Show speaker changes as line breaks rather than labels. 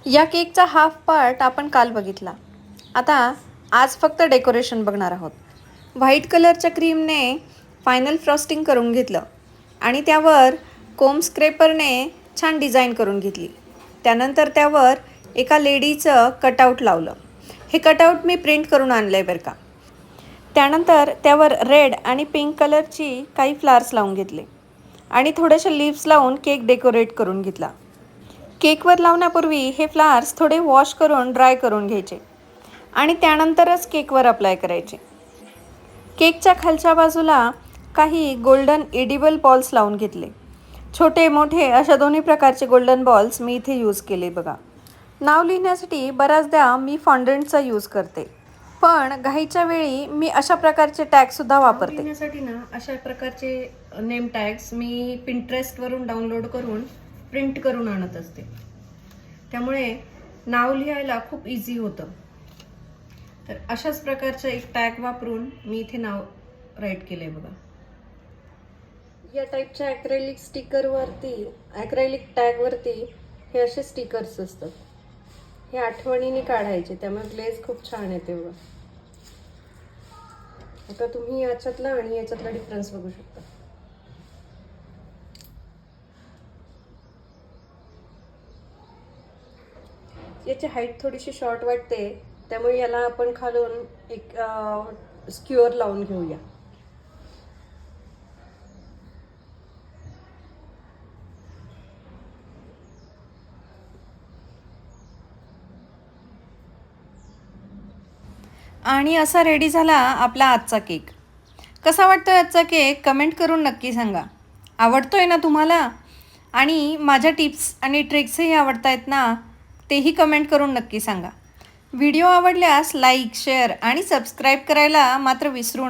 या केकचा half part आपण काल बघितला. आता आज फक्त डेकोरेशन बघणार आहोत. व्हाईट कलरच्या क्रीमने फायनल फ्रॉस्टिंग करून घेतलं आणि त्यावर कोम स्क्रेपरने छान डिझाईन करून घेतली. त्यानंतर त्यावर एका लेडीचं कटआउट लावलं. हे कटआउट मी प्रिंट करून आणलं आहे बरं का. त्यानंतर त्यावर रेड आणि पिंक कलरची काही फ्लावर्स लावून घेतले आणि थोडेसे लीव्स लावून केक डेकोरेट करून घेतला. केकवर लावण्यापूर्वी हे फ्लावर्स थोडे वॉश करून ड्राय करून घ्यायचे आणि त्यानंतरच केकवर अप्लाय करायचे. केकच्या खालच्या बाजूला काही गोल्डन एडिबल बॉल्स लावून घेतले. छोटे मोठे अशा दोन्ही प्रकारचे गोल्डन बॉल्स मी इथे यूज केले बघा. नाव लिहिण्यासाठी बऱ्याचदा मी फॉन्डंटचा यूज करते, पण घाईच्या वेळी मी अशा प्रकारचे टॅगसुद्धा वापरते. लिहिण्यासाठी ना अशा प्रकारचे नेम टॅग्स मी पिंटरेस्टवरून डाउनलोड करून प्रिंट करून आणत असते. त्यामुळे नाव लिहायला खूप इझी होतं. तर अशाच प्रकारचं एक टॅग वापरून मी इथे नाव राईट केलंय बघा. या टाईपच्या ॲक्रेलिक स्टिकरवरती, ॲक्रेलिक टॅगवरती हे असे स्टिकर्स असतात. हे आठवणीने काढायचे, त्यामुळे ग्लेज खूप छान येते बघा. आता तुम्ही याच्यातला आणि याच्यातला डिफरन्स बघू शकता. याची हाईट थोडीशी शॉर्ट वाटते, त्यामुळे याला आपण खालून एक स्क्युअर लावून घेऊया. आणि असा रेडी झाला आपला आजचा केक. कसा वाटतोय आजचा केक कमेंट करून नक्की सांगा. आवडतोय ना तुम्हाला? आणि माझ्या टिप्स आणि ट्रिक्सही आवडत आहेत ना, तेही कमेंट करून नक्की सांगा. व्हिडिओ आवडल्यास लाईक, शेअर आणि सबस्क्राईब करायला मात्र विसरू नका.